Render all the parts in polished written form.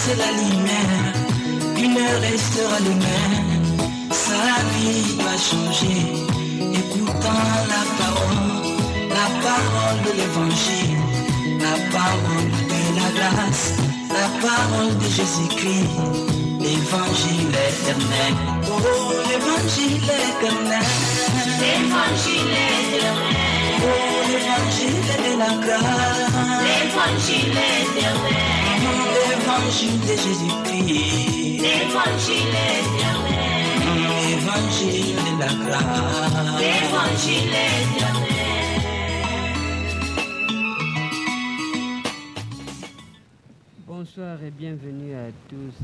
C'est la lumière, une heure restera le même. Sa vie va changer, écoutant la parole de l'évangile, la parole de la grâce, la parole de Jésus-Christ, l'évangile éternel. Oh, l'évangile éternel, l'évangile éternel. Oh, l'évangile de la grâce, l'évangile éternel. L'évangile de Jésus-Christ, l'évangile éternel, l'évangile de la grâce, l'évangile éternel. Bonsoir et bienvenue à tous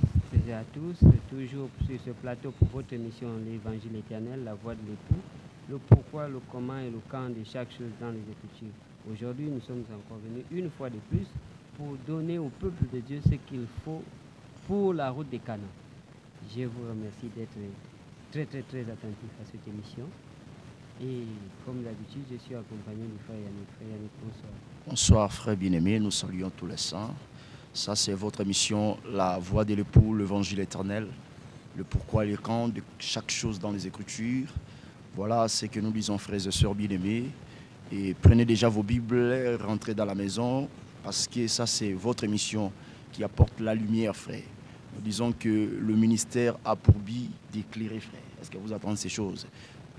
et à tous, toujours sur ce plateau pour votre émission L'évangile éternel, la voix de l'époux, le pourquoi, le comment et le quand de chaque chose dans les Écritures. Aujourd'hui, nous sommes encore venus une fois de plus pour donner au peuple de Dieu ce qu'il faut pour la route des Canaan. Je vous remercie d'être très attentif à cette émission. Et comme d'habitude, je suis accompagné du frère Yannick. Frère Yannick, bonsoir. Bonsoir frère bien-aimé, nous saluons tous les saints. Ça c'est votre émission, la voix de l'époux, l'évangile éternel, le pourquoi et le quand de chaque chose dans les Écritures. Voilà ce que nous disons frères et sœurs bien-aimés. Et prenez déjà vos Bibles, rentrez dans la maison, parce que ça, c'est votre émission qui apporte la lumière, frère. Nous disons que le ministère a pour but d'éclairer, frère. Est-ce que vous attendez ces choses?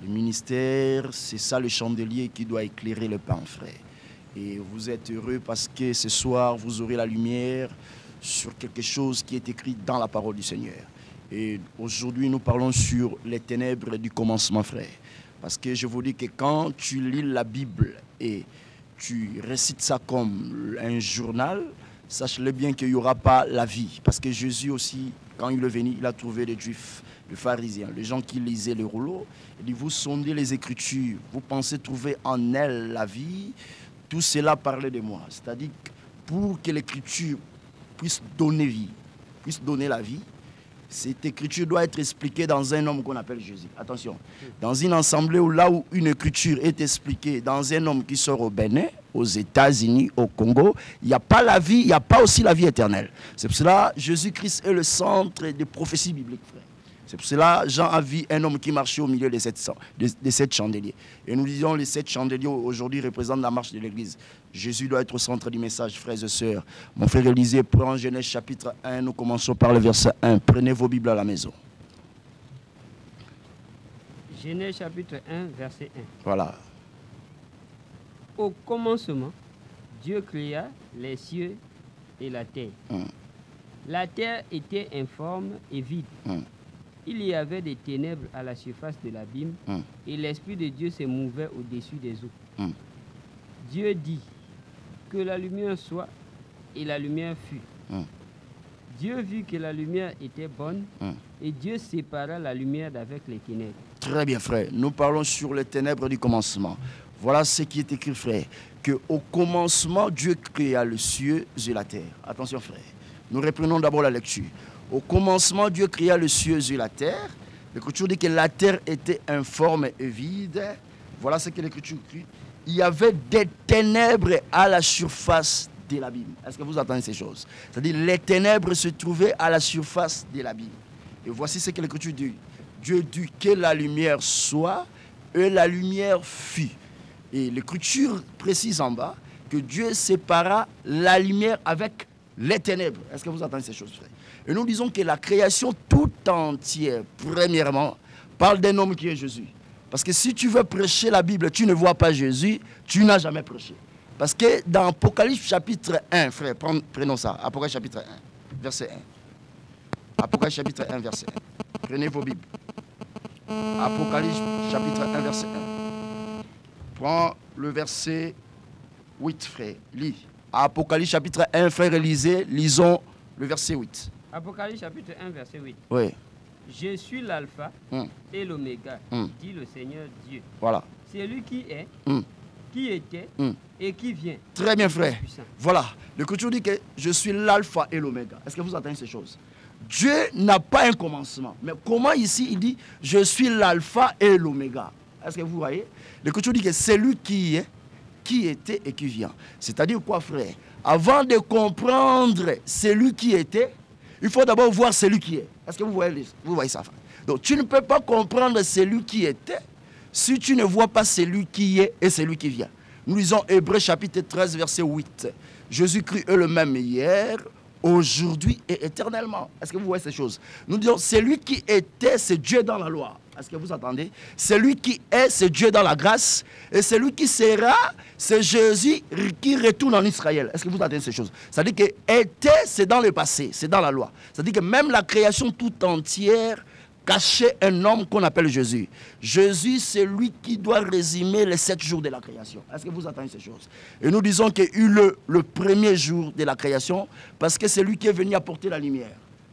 Le ministère, c'est ça le chandelier qui doit éclairer le pain, frère. Et vous êtes heureux parce que ce soir, vous aurez la lumière sur quelque chose qui est écrit dans la parole du Seigneur. Et aujourd'hui, nous parlons sur les ténèbres du commencement, frère. Parce que je vous dis que quand tu lis la Bible et tu récites ça comme un journal, sache-le bien qu'il n'y aura pas la vie. Parce que Jésus aussi, quand il est venu, il a trouvé les Juifs, les pharisiens, les gens qui lisaient le rouleau. Il dit, vous sondez les Écritures, vous pensez trouver en elles la vie. Tout cela parlait de moi. C'est-à-dire que pour que l'Écriture puisse donner vie, puisse donner la vie, cette écriture doit être expliquée dans un homme qu'on appelle Jésus. Attention, dans une assemblée où là où une écriture est expliquée dans un homme qui sort au Bénin, aux États-Unis, au Congo, il n'y a pas la vie, il n'y a pas aussi la vie éternelle. C'est pour cela que Jésus-Christ est le centre des prophéties bibliques, frère. C'est pour cela que Jean a vu un homme qui marchait au milieu de 7 chandeliers. Et nous disons les 7 chandeliers aujourd'hui représentent la marche de l'Église. Jésus doit être au centre du message, frères et sœurs. Mon frère Élisée prend Genèse chapitre 1, nous commençons par le verset 1. Prenez vos Bibles à la maison. Genèse chapitre 1, verset 1. Voilà. Au commencement, Dieu créa les cieux et la terre. La terre était informe et vide. Il y avait des ténèbres à la surface de l'abîme et l'Esprit de Dieu se mouvait au-dessus des eaux. Dieu dit que la lumière soit et la lumière fut. Dieu vit que la lumière était bonne et Dieu sépara la lumière d'avec les ténèbres. Très bien, frère. Nous parlons sur les ténèbres du commencement. Voilà ce qui est écrit, frère. Qu'au commencement, Dieu créa le ciel et la terre. Attention, frère. Nous reprenons d'abord la lecture. Au commencement, Dieu créa le ciel et la terre. L'Écriture dit que la terre était informe et vide. Voilà ce que l'Écriture dit. Il y avait des ténèbres à la surface de l'abîme. Est-ce que vous entendez ces choses? C'est-à-dire les ténèbres se trouvaient à la surface de l'abîme. Et voici ce que l'Écriture dit. Dieu dit que la lumière soit, et la lumière fut. Et l'Écriture précise en bas que Dieu sépara la lumière avec les ténèbres. Est-ce que vous entendez ces choses, frère? Et nous disons que la création tout entière, premièrement, parle d'un homme qui est Jésus. Parce que si tu veux prêcher la Bible, tu ne vois pas Jésus, tu n'as jamais prêché. Parce que dans Apocalypse chapitre 1, frère, prenons ça, Apocalypse chapitre 1, verset 1. Apocalypse chapitre 1, verset 1. Prenez vos Bibles. Apocalypse chapitre 1, verset 1. Prends le verset 8, frère. Lis. Apocalypse chapitre 1, frère, lisons le verset 8. Apocalypse chapitre 1, verset 8. Oui. Je suis l'alpha et l'oméga, dit le Seigneur Dieu. Voilà. C'est lui qui est, qui était et qui vient. Très bien, frère. Voilà. L'Écriture dit que je suis l'alpha et l'oméga. Est-ce que vous entendez ces choses? Dieu n'a pas un commencement. Mais comment ici il dit je suis l'alpha et l'oméga? Est-ce que vous voyez? L'Écriture dit que c'est lui qui est, qui était et qui vient. C'est-à-dire quoi, frère? Avant de comprendre celui qui était, il faut d'abord voir celui qui est. Est-ce que vous voyez ça, frère? Donc tu ne peux pas comprendre celui qui était si tu ne vois pas celui qui est et celui qui vient. Nous lisons Hébreux chapitre 13, verset 8. Jésus-Christ est le même hier, aujourd'hui et éternellement. Est-ce que vous voyez ces choses? Nous disons, celui qui était, c'est Dieu dans la loi. Est-ce que vous entendez? Celui qui est, c'est Dieu dans la grâce. Et celui qui sera, c'est Jésus qui retourne en Israël. Est-ce que vous entendez ces choses? C'est-à-dire que était, c'est dans le passé, c'est dans la loi. C'est-à-dire que même la création tout entière cachait un homme qu'on appelle Jésus. Jésus, c'est lui qui doit résumer les 7 jours de la création. Est-ce que vous entendez ces choses? Et nous disons qu'il y a eu le premier jour de la création parce que c'est lui qui est venu apporter la lumière.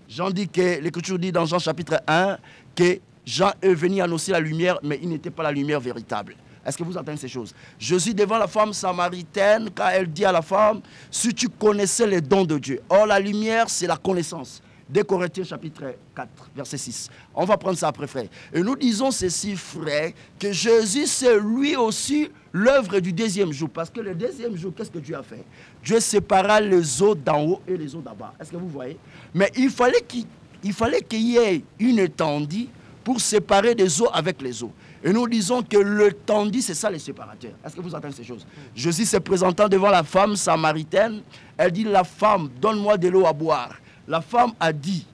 Jean dit que, l'Écriture dit dans Jean chapitre 1 que Jean est venu annoncer la lumière, mais il n'était pas la lumière véritable. Est-ce que vous entendez ces choses? Jésus devant la femme samaritaine, quand elle dit à la femme, si tu connaissais les dons de Dieu. Or, la lumière, c'est la connaissance. 2 Corinthiens chapitre 4, verset 6. On va prendre ça après, frère. Et nous disons ceci, frère, que Jésus, c'est lui aussi l'œuvre du deuxième jour. Parce que le deuxième jour, qu'est-ce que Dieu a fait? Dieu sépara les eaux d'en haut et les eaux d'en bas. Est-ce que vous voyez? Mais il fallait qu'il y ait une étendue pour séparer des eaux avec les eaux. Et nous disons que le tendit, c'est ça les séparateurs. Est-ce que vous entendez ces choses? Jésus se présentant devant la femme samaritaine, elle dit, la femme, donne-moi de l'eau à boire. La femme a dit,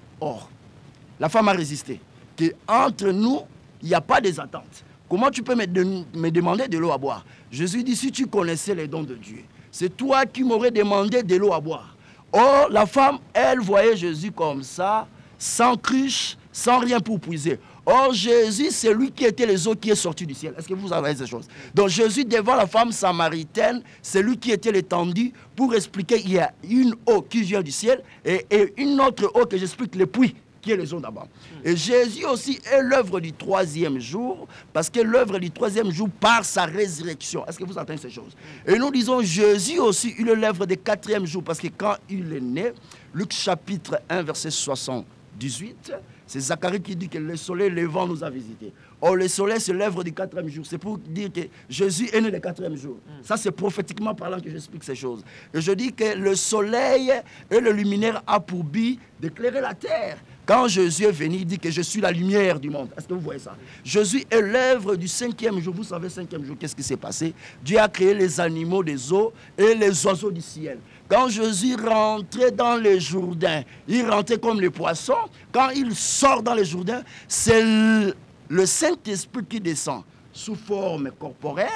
la femme a résisté, qu'entre nous, il n'y a pas des attentes. Comment tu peux me demander de l'eau à boire? Jésus dit, si tu connaissais les dons de Dieu, c'est toi qui m'aurais demandé de l'eau à boire. Or, la femme, elle voyait Jésus comme ça, sans cruche, sans rien pour puiser. Or, Jésus, c'est lui qui était les eaux qui est sorti du ciel. Est-ce que vous avez ces choses? Donc, Jésus, devant la femme samaritaine, c'est lui qui était l'étendue pour expliquer qu'il y a une eau qui vient du ciel et une autre eau que j'explique, le puits, qui est les eaux d'abord. Et Jésus aussi est l'œuvre du 3e jour, parce que l'œuvre du 3e jour par sa résurrection. Est-ce que vous entendez ces choses? Et nous disons, Jésus aussi, il est l'œuvre du 4e jour, parce que quand il est né, Luc chapitre 1, verset 78, c'est Zacharie qui dit que le soleil levant nous a visités. Or, le soleil, c'est l'œuvre du 4e jour. C'est pour dire que Jésus est né le 4e jour. Ça, c'est prophétiquement parlant que j'explique ces choses. Et je dis que le soleil et le luminaire a pour but d'éclairer la terre. Quand Jésus est venu, il dit que je suis la lumière du monde. Est-ce que vous voyez ça? Jésus est l'œuvre du 5e jour. Vous savez, 5e jour, qu'est-ce qui s'est passé? Dieu a créé les animaux des eaux et les oiseaux du ciel. Quand Jésus rentrait dans les Jourdains, il rentrait comme les poissons. Quand il sort dans les Jourdains, c'est le Saint-Esprit qui descend sous forme corporelle.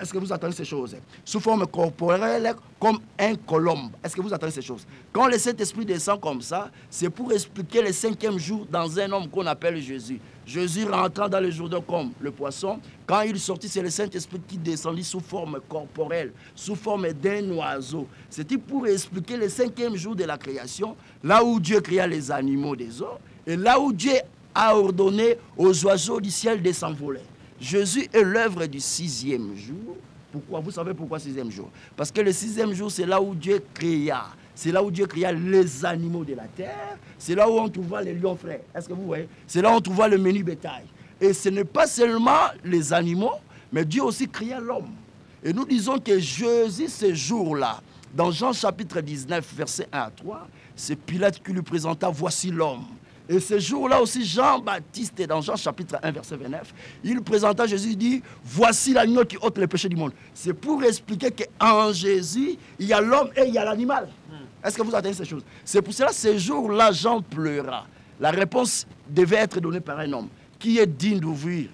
Est-ce que vous entendez ces choses? Sous forme corporelle, comme un colombe. Est-ce que vous entendez ces choses? Quand le Saint-Esprit descend comme ça, c'est pour expliquer le 5e jour dans un homme qu'on appelle Jésus. Jésus rentrant dans le Jourdain comme le poisson. Quand il sortit, c'est le Saint-Esprit qui descendit sous forme corporelle, sous forme d'un oiseau. C'était pour expliquer le 5e jour de la création, là où Dieu créa les animaux des eaux, et là où Dieu a ordonné aux oiseaux du ciel de s'envoler. Jésus est l'œuvre du 6e jour. Pourquoi? Vous savez pourquoi 6e jour? Parce que le 6e jour, c'est là où Dieu créa. C'est là où Dieu créa les animaux de la terre. C'est là où on trouva les lions frères. Est-ce que vous voyez? C'est là où on trouva le menu bétail. Et ce n'est pas seulement les animaux, mais Dieu aussi créa l'homme. Et nous disons que Jésus, ce jour-là, dans Jean chapitre 19, verset 1 à 3, c'est Pilate qui lui présenta, voici l'homme. Et ce jour-là aussi, Jean-Baptiste, dans Jean chapitre 1, verset 29, il présenta Jésus, il dit, voici l'agneau qui ôte les péchés du monde. C'est pour expliquer qu'en Jésus, il y a l'homme et il y a l'animal. Est-ce que vous entendez ces choses? C'est pour cela, ce jour-là, Jean pleura. La réponse devait être donnée par un homme qui est digne d'ouvrir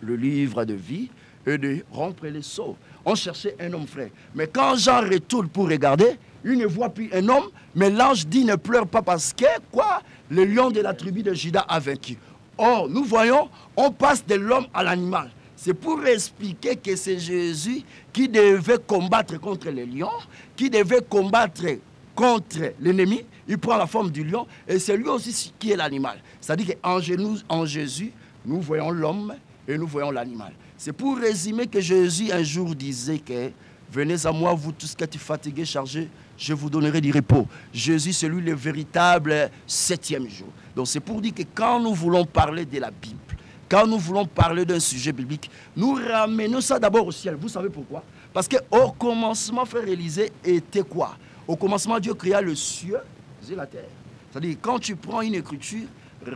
le livre de vie et de rompre les sceaux. On cherchait un homme, frère. Mais quand Jean retourne pour regarder, il ne voit plus un homme, mais l'ange dit ne pleure pas parce que, quoi? Le lion de la tribu de Juda a vaincu. Or, nous voyons, on passe de l'homme à l'animal. C'est pour expliquer que c'est Jésus qui devait combattre contre les lions, qui devait combattre contre l'ennemi. Il prend la forme du lion et c'est lui aussi qui est l'animal. C'est-à-dire qu'en Jésus, nous voyons l'homme et nous voyons l'animal. C'est pour résumer que Jésus un jour disait que venez à moi, vous tous qui êtes fatigués, chargés, je vous donnerai du repos. Jésus, c'est lui le véritable 7e jour. Donc c'est pour dire que quand nous voulons parler de la Bible, quand nous voulons parler d'un sujet biblique, nous ramenons ça d'abord au ciel. Vous savez pourquoi? Parce qu'au commencement, frère Élisée, était quoi? Au commencement, Dieu créa le ciel et la terre. C'est-à-dire, quand tu prends une écriture,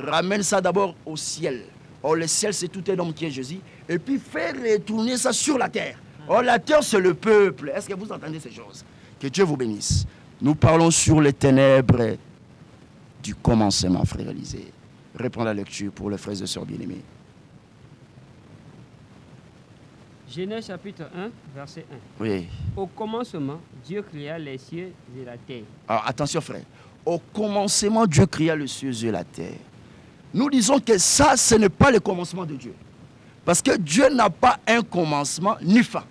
ramène ça d'abord au ciel. Or, le ciel, c'est tout un homme qui est Jésus. Et puis, fais retourner ça sur la terre. Or, la terre, c'est le peuple. Est-ce que vous entendez ces choses? Que Dieu vous bénisse. Nous parlons sur les ténèbres du commencement, frère Élisée. Reprends la lecture pour les frères et sœurs bien-aimés. Genèse chapitre 1, verset 1. Oui. Au commencement, Dieu créa les cieux et la terre. Alors, attention, frère. Au commencement, Dieu créa les cieux et la terre. Nous disons que ça, ce n'est pas le commencement de Dieu. Parce que Dieu n'a pas un commencement ni fin.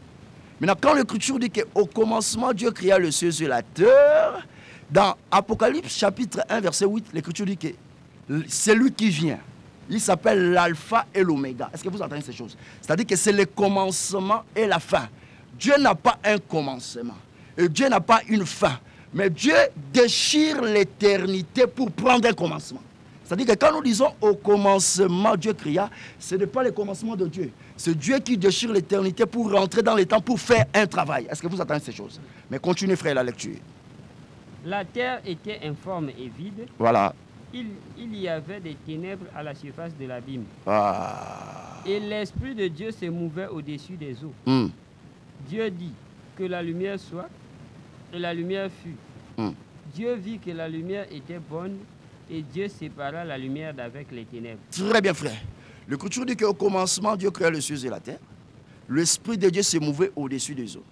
Maintenant, quand l'Écriture dit qu'au commencement, Dieu créa le ciel et la terre, dans Apocalypse chapitre 1, verset 8, l'Écriture dit que c'est lui qui vient. Il s'appelle l'alpha et l'oméga. Est-ce que vous entendez ces choses? C'est-à-dire que c'est le commencement et la fin. Dieu n'a pas un commencement. Et Dieu n'a pas une fin. Mais Dieu déchire l'éternité pour prendre un commencement. C'est-à-dire que quand nous disons au commencement Dieu créa, ce n'est pas le commencement de Dieu. C'est Dieu qui déchire l'éternité pour rentrer dans les temps, pour faire un travail. Est-ce que vous entendez ces choses? Mais continuez, frère, la lecture. La terre était informe et vide. Voilà. Il y avait des ténèbres à la surface de l'abîme. Ah. Et l'Esprit de Dieu se mouvait au-dessus des eaux. Dieu dit que la lumière soit, et la lumière fut. Dieu vit que la lumière était bonne, et Dieu sépara la lumière d'avec les ténèbres. Très bien, frère. L'Écriture dit qu'au commencement, Dieu créa les cieux et la terre. L'Esprit de Dieu se mouvait au-dessus des eaux.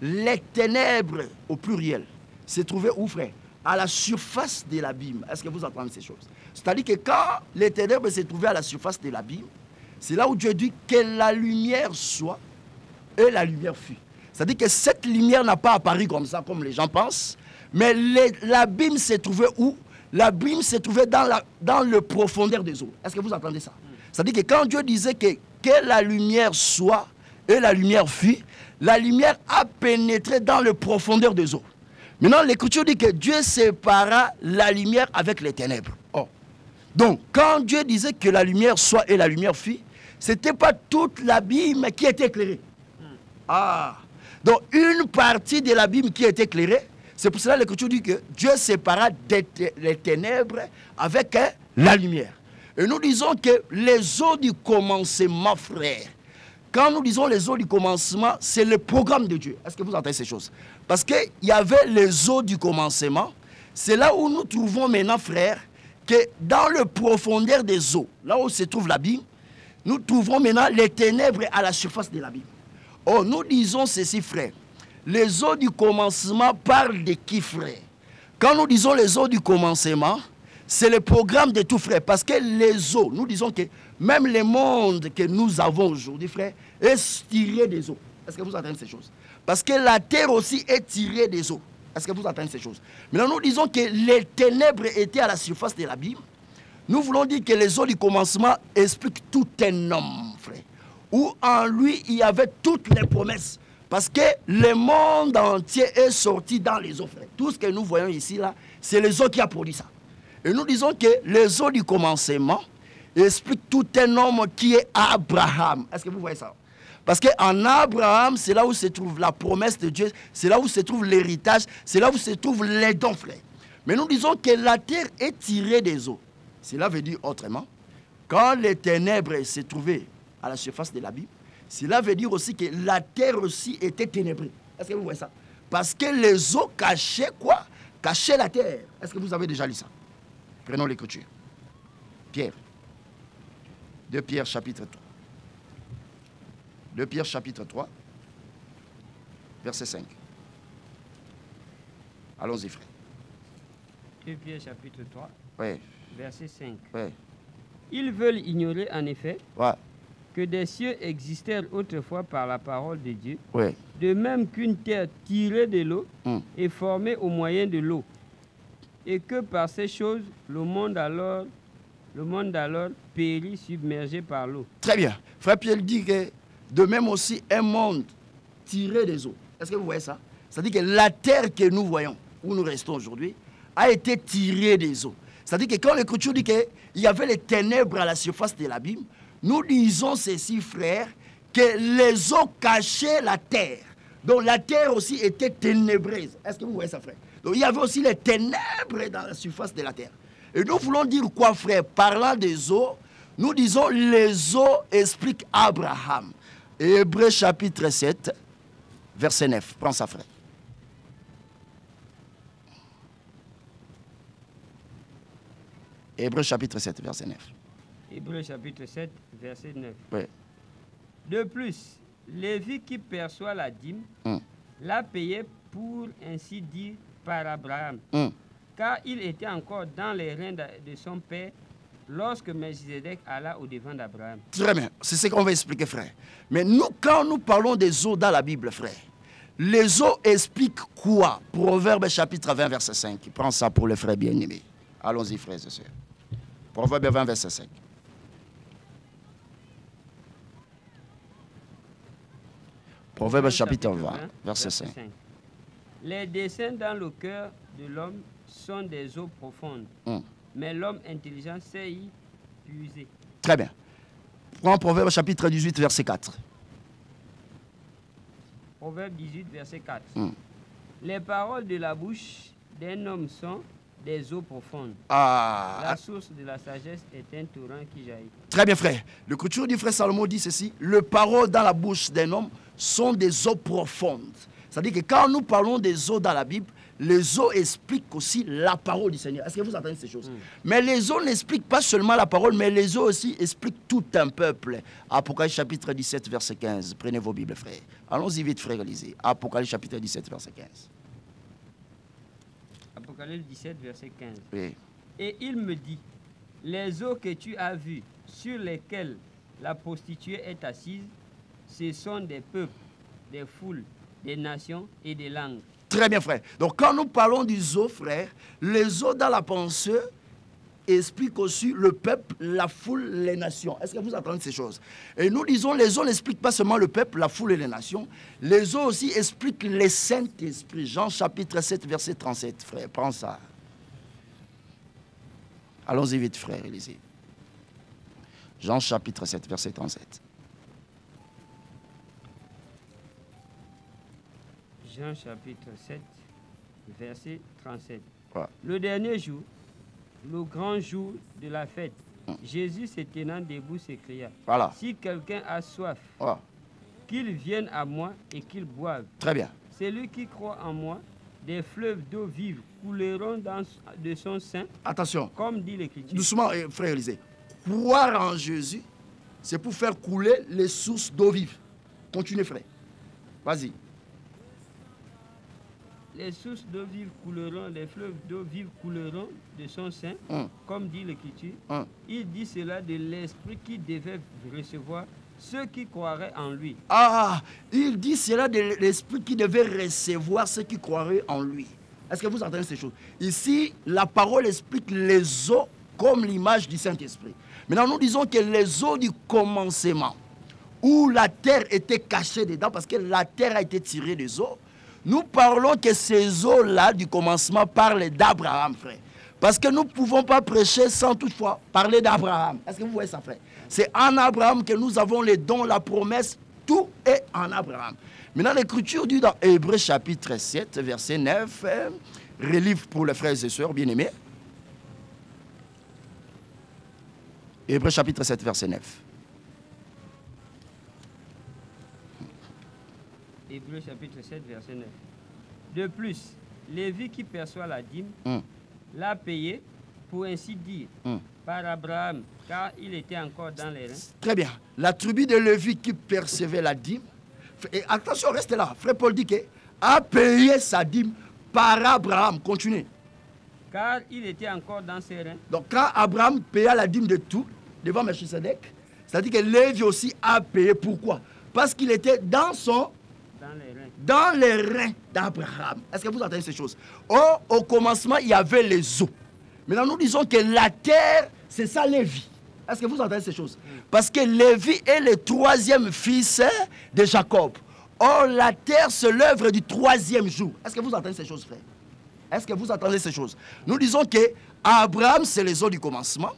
Les ténèbres, au pluriel, se trouvaient où, frère? À la surface de l'abîme. Est-ce que vous entendez ces choses? C'est-à-dire que quand les ténèbres se trouvaient à la surface de l'abîme, c'est là où Dieu dit que la lumière soit, et la lumière fut. C'est-à-dire que cette lumière n'a pas apparu comme ça, comme les gens pensent, mais l'abîme se trouvait où? L'abîme se trouvait dans le profondeur des eaux. Est-ce que vous entendez ça? C'est-à-dire que quand Dieu disait que la lumière soit et la lumière fut, la lumière a pénétré dans le profondeur des eaux. Maintenant, l'Écriture dit que Dieu sépara la lumière avec les ténèbres. Oh. Donc, quand Dieu disait que la lumière soit et la lumière fut, ce n'était pas toute l'abîme qui était éclairée. Ah. Donc, une partie de l'abîme qui était éclairée. C'est pour cela que l'Écriture dit que Dieu sépara les ténèbres avec la lumière. Et nous disons que les eaux du commencement, frère, quand nous disons les eaux du commencement, c'est le programme de Dieu. Est-ce que vous entendez ces choses? Parce qu'il y avait les eaux du commencement. C'est là où nous trouvons maintenant, frère, que dans le profondeur des eaux, là où se trouve l'abîme, nous trouvons maintenant les ténèbres à la surface de l'abîme. Oh, nous disons ceci, frère. Les eaux du commencement parlent de qui, frère? Quand nous disons les eaux du commencement, c'est le programme de tout, frère. Parce que les eaux, nous disons que même le monde que nous avons aujourd'hui, frère, est tiré des eaux. Est-ce que vous entendez ces choses? Parce que la terre aussi est tirée des eaux. Est-ce que vous entendez ces choses? Maintenant, nous disons que les ténèbres étaient à la surface de l'abîme. Nous voulons dire que les eaux du commencement expliquent tout un homme, frère. Où en lui, il y avait toutes les promesses. Parce que le monde entier est sorti dans les eaux, frère. Tout ce que nous voyons ici, là, c'est les eaux qui a produit ça. Et nous disons que les eaux du commencement expliquent tout un homme qui est Abraham. Est-ce que vous voyez ça? Parce qu'en Abraham, c'est là où se trouve la promesse de Dieu, c'est là où se trouve l'héritage, c'est là où se trouvent les dons, frère. Mais nous disons que la terre est tirée des eaux. Cela veut dire autrement, quand les ténèbres se trouvaient à la surface de l'abîme, cela veut dire aussi que la terre aussi était ténébrée. Est-ce que vous voyez ça? Parce que les eaux cachaient quoi? Cachaient la terre. Est-ce que vous avez déjà lu ça? Prenons l'écriture. Pierre. 2 Pierre chapitre 3. 2 Pierre chapitre 3, verset 5. Allons-y, frère. 2 Pierre chapitre 3, Oui. verset 5. Oui. Ils veulent ignorer en effet Ouais. que des cieux existèrent autrefois par la parole de Dieu, Oui. de même qu'une terre tirée de l'eau est formée au moyen de l'eau, et que par ces choses, le monde alors périt submergé par l'eau. Très bien. Frère Pierre dit que de même aussi un monde tiré des eaux. Est-ce que vous voyez ça? C'est-à-dire que la terre que nous voyons, où nous restons aujourd'hui, a été tirée des eaux. C'est-à-dire que quand l'Écriture dit qu'il y avait les ténèbres à la surface de l'abîme, nous disons ceci, frères, que les eaux cachaient la terre. Donc la terre aussi était ténébreuse. Est-ce que vous voyez ça, frère? Donc il y avait aussi les ténèbres dans la surface de la terre. Et nous voulons dire quoi, frère? Parlant des eaux, nous disons les eaux expliquent Abraham. Hébreux chapitre 7, verset 9. Prends ça, frère. Hébreux chapitre 7, verset 9. Hébreux chapitre 7, verset 9. Oui. De plus, Lévi qui perçoit la dîme, l'a payé pour ainsi dire par Abraham, car il était encore dans les reins de son père lorsque Melchizedek alla au-devant d'Abraham. Très bien, c'est ce qu'on va expliquer, frère. Mais nous, quand nous parlons des eaux dans la Bible, frère, les eaux expliquent quoi? Proverbe chapitre 20, verset 5. Prends ça pour les frères bien-aimés. Allons-y, frères et sœurs. Proverbe 20, verset 5. Proverbe chapitre 20, verset 5. Les desseins dans le cœur de l'homme sont des eaux profondes, mais l'homme intelligent sait y puiser. Très bien. Prends Proverbe chapitre 18, verset 4. Proverbe 18, verset 4. Les paroles de la bouche d'un homme sont des eaux profondes. La source de la sagesse est un torrent qui jaillit. Très bien, frère. L'écriture du frère Salomon dit ceci: les paroles dans la bouche d'un homme sont des eaux profondes. C'est-à-dire que quand nous parlons des eaux dans la Bible, les eaux expliquent aussi la parole du Seigneur. Est-ce que vous entendez ces choses? Mais les eaux n'expliquent pas seulement la parole, mais les eaux aussi expliquent tout un peuple. Apocalypse chapitre 17, verset 15. Prenez vos Bibles, frère. Allons-y vite, frère, lisez. Apocalypse chapitre 17, verset 15. Apocalypse 17, verset 15. Oui. Et il me dit, les eaux que tu as vues, sur lesquelles la prostituée est assise, ce sont des peuples, des foules, des nations et des langues. Très bien, frère. Donc, quand nous parlons des eaux, frère, les eaux dans la pensée expliquent aussi le peuple, la foule, les nations. Est-ce que vous entendez ces choses? Et nous disons, les eaux n'expliquent pas seulement le peuple, la foule et les nations. Les eaux aussi expliquent les Saint-Esprit. Jean chapitre 7, verset 37, frère. Prends ça. Allons-y vite, frère, lisez. Jean chapitre 7, verset 37. Jean chapitre 7, verset 37. Ouais. Le dernier jour, le grand jour de la fête, Jésus se tenant debout s'écria, Voilà. si quelqu'un a soif, Ouais. qu'il vienne à moi et qu'il boive. Très bien. Celui qui croit en moi, des fleuves d'eau vive couleront de son sein. Attention. Comme dit l'Écriture. Doucement, frère Élisée. Croire en Jésus, c'est pour faire couler les sources d'eau vive. Continuez, frère. Vas-y. Les sources d'eau vive couleront, les fleuves d'eau vive couleront de son sein, comme dit l'Écriture. Il dit cela de l'Esprit qui devait recevoir ceux qui croiraient en lui. Il dit cela de l'Esprit qui devait recevoir ceux qui croiraient en lui. Est-ce que vous entendez ces choses? Ici, la parole explique les eaux comme l'image du Saint-Esprit. Maintenant, nous disons que les eaux du commencement, où la terre était cachée dedans, parce que la terre a été tirée des eaux, nous parlons que ces eaux-là du commencement parlent d'Abraham, frère. Parce que nous ne pouvons pas prêcher sans toutefois parler d'Abraham. Est-ce que vous voyez ça, frère? C'est en Abraham que nous avons les dons, la promesse, tout est en Abraham. Maintenant, l'Écriture dit dans Hébreux chapitre 7, verset 9, relève pour les frères et sœurs bien-aimés. Hébreux chapitre 7, verset 9. Hébreux chapitre 7, verset 9. De plus, Lévi qui perçoit la dîme l'a payé, pour ainsi dire, par Abraham, car il était encore dans les reins. Très bien. La tribu de Lévi qui percevait la dîme, et attention, restez là. Frère Paul dit qu'il a payé sa dîme par Abraham. Continuez. Car il était encore dans ses reins. Donc quand Abraham paya la dîme de tout, devant Melchisedec, c'est-à-dire que Lévi aussi a payé. Pourquoi? Parce qu'il était dans les reins d'Abraham. Est-ce que vous entendez ces choses? Au commencement, il y avait les eaux. Maintenant, nous disons que la terre, c'est ça Lévi. Est-ce que vous entendez ces choses? Parce que Lévi est le troisième fils de Jacob. Or, la terre, c'est l'œuvre du troisième jour. Est-ce que vous entendez ces choses, frère? Est-ce que vous entendez ces choses? Nous disons que Abraham, c'est les eaux du commencement,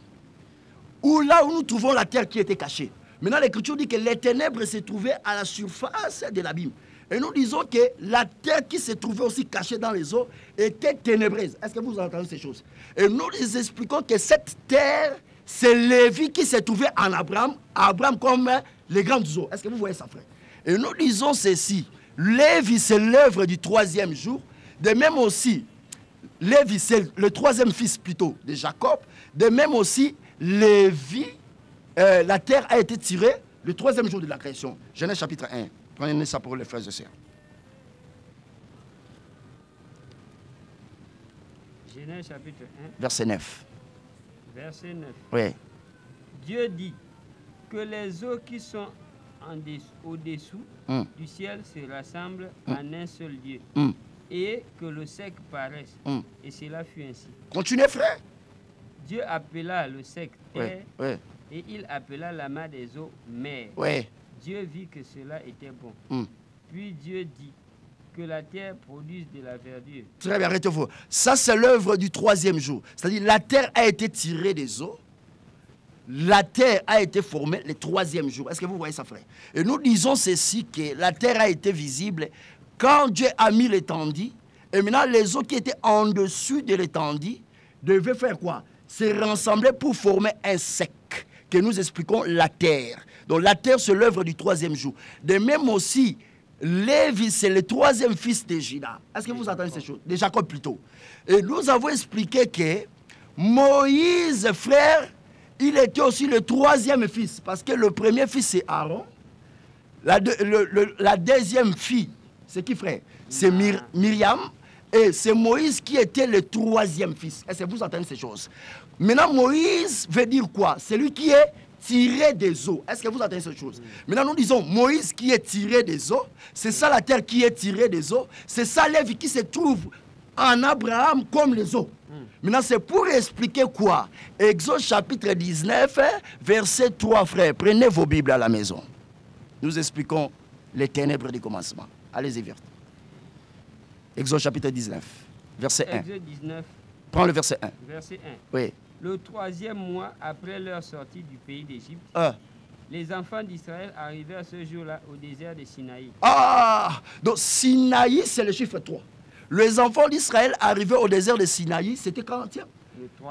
ou là où nous trouvons la terre qui était cachée. Maintenant, l'Écriture dit que les ténèbres se trouvaient à la surface de l'abîme. Et nous disons que la terre qui se trouvait aussi cachée dans les eaux était ténébreuse. Est-ce que vous entendez ces choses? Et nous les expliquons que cette terre, c'est Lévi qui s'est trouvé en Abraham, Abraham comme les grandes eaux. Est-ce que vous voyez ça, frère? Et nous disons ceci, Lévi, c'est l'œuvre du troisième jour. De même aussi, Lévi, c'est le troisième fils plutôt de Jacob. De même aussi, Lévi, la terre a été tirée le troisième jour de la création. Genèse chapitre 1. Prenez ça pour les frères et sœurs. Genèse chapitre 1. Verset 9. Verset 9. Oui. Dieu dit que les eaux qui sont au-dessous du ciel se rassemblent en un seul lieu. Et que le sec paraisse. Et cela fut ainsi. Continuez, frère. Dieu appela le sec terre, et il appela la mer des eaux mer. Dieu vit que cela était bon. Puis Dieu dit que la terre produise de la verdure. Très bien, arrêtez-vous. Ça, c'est l'œuvre du troisième jour. C'est-à-dire, la terre a été tirée des eaux. La terre a été formée le troisième jour. Est-ce que vous voyez ça, frère? Et nous disons ceci, que la terre a été visible quand Dieu a mis l'étendue. Et maintenant, les eaux qui étaient en dessus de l'étendue devaient faire quoi? Se rassembler pour former un sec, que nous expliquons la terre. Donc la terre, c'est l'œuvre du troisième jour. De même aussi, Lévi, c'est le troisième fils de Juda. Est-ce que vous entendez ces choses? De Jacob plutôt. Et nous avons expliqué que Moïse, frère, il était aussi le troisième fils. Parce que le premier fils, c'est Aaron. La deuxième fille, c'est qui, frère? C'est Myriam. Et c'est Moïse qui était le troisième fils. Est-ce que vous entendez ces choses? Maintenant, Moïse veut dire quoi? C'est lui qui est tiré des eaux. Est-ce que vous entendez ces choses? Maintenant, nous disons Moïse qui est tiré des eaux. C'est ça la terre qui est tirée des eaux. C'est ça Lévi qui se trouve en Abraham comme les eaux. Maintenant, c'est pour expliquer quoi? Exode chapitre 19, verset 3, frère. Prenez vos Bibles à la maison. Nous expliquons les ténèbres du commencement. Allez-y, vite. Exode chapitre 19, verset 1. Exode 19. Prends le verset 1. Verset 1. Oui. Le troisième mois après leur sortie du pays d'Égypte, les enfants d'Israël arrivèrent ce jour-là au désert de Sinaï. Donc Sinaï, c'est le chiffre 3. Les enfants d'Israël arrivaient au désert de Sinaï, c'était quand?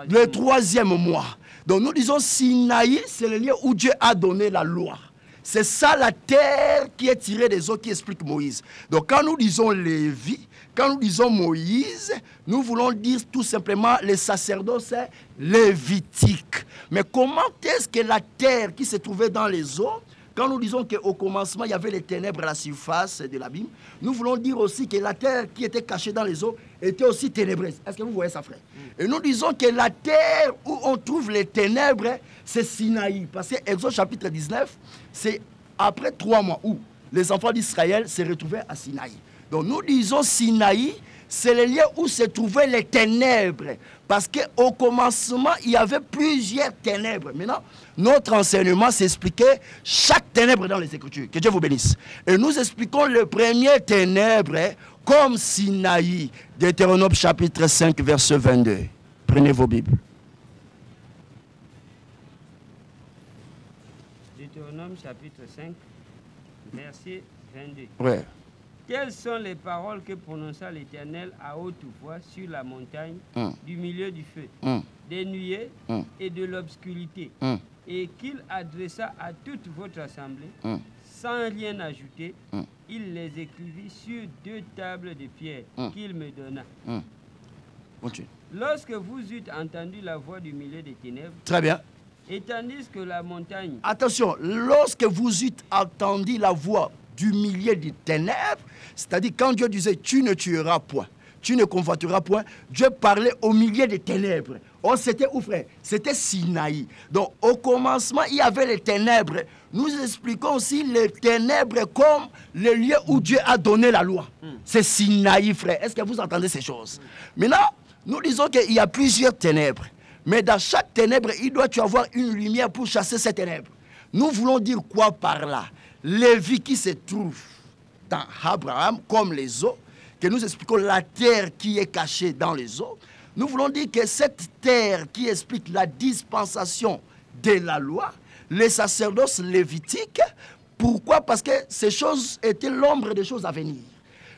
Le troisième mois. Donc nous disons Sinaï, c'est le lieu où Dieu a donné la loi. C'est ça la terre qui est tirée des eaux qui explique Moïse. Donc quand nous disons Lévi, quand nous disons Moïse, nous voulons dire tout simplement le sacerdoce lévitique. Mais comment est-ce que la terre qui se trouvait dans les eaux, quand nous disons qu'au commencement il y avait les ténèbres à la surface de l'abîme, nous voulons dire aussi que la terre qui était cachée dans les eaux était aussi ténébreuse. Est-ce que vous voyez ça, frère? Et nous disons que la terre où on trouve les ténèbres, c'est Sinaï. Parce que Exode chapitre 19, c'est après 3 mois où les enfants d'Israël se retrouvaient à Sinaï. Donc nous disons Sinaï, c'est le lieu où se trouvaient les ténèbres. Parce qu'au commencement, il y avait plusieurs ténèbres. Maintenant, notre enseignement s'expliquait chaque ténèbre dans les Écritures. Que Dieu vous bénisse. Et nous expliquons le premier ténèbre comme Sinaï. Deutéronome chapitre 5, verset 22. Prenez vos Bibles. Deutéronome chapitre 5, verset 22. Ouais. Quelles sont les paroles que prononça l'Éternel à haute voix sur la montagne du milieu du feu, des nuées et de l'obscurité, et qu'il adressa à toute votre assemblée, sans rien ajouter, il les écrivit sur 2 tables de pierre qu'il me donna. Continue. Lorsque vous eûtes entendu la voix du milieu des ténèbres, Très bien. et tandis que la montagne... Attention, lorsque vous eûtes entendu la voix du milieu des ténèbres, c'est-à-dire quand Dieu disait tu ne tueras point, tu ne convoiteras point, Dieu parlait au milieu des ténèbres. Oh, c'était où, frère? C'était Sinaï. Donc, au commencement, il y avait les ténèbres. Nous expliquons aussi les ténèbres comme le lieu où Dieu a donné la loi. C'est Sinaï, frère. Est-ce que vous entendez ces choses? Maintenant, nous disons qu'il y a plusieurs ténèbres. Mais dans chaque ténèbre, il doit y avoir une lumière pour chasser ces ténèbres. Nous voulons dire quoi par là? Les vies qui se trouvent dans Abraham, comme les eaux, que nous expliquons la terre qui est cachée dans les eaux. Nous voulons dire que cette terre qui explique la dispensation de la loi, les sacerdoces lévitiques, pourquoi? Parce que ces choses étaient l'ombre des choses à venir.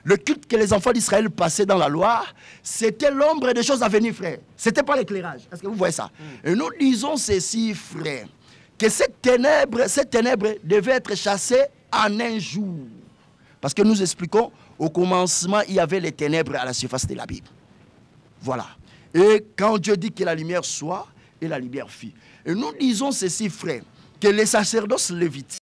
Le culte que les enfants d'Israël passaient dans la loi, c'était l'ombre des choses à venir, frère. Ce n'était pas l'éclairage. Est-ce que vous voyez ça? Et nous disons ceci, frère, que cette ténèbre devait être chassée en un jour. Parce que nous expliquons, au commencement, il y avait les ténèbres à la surface de la Bible. Voilà. Et quand Dieu dit que la lumière soit, et la lumière fit. Et nous disons ceci, frère, que les sacerdoces lévitiques,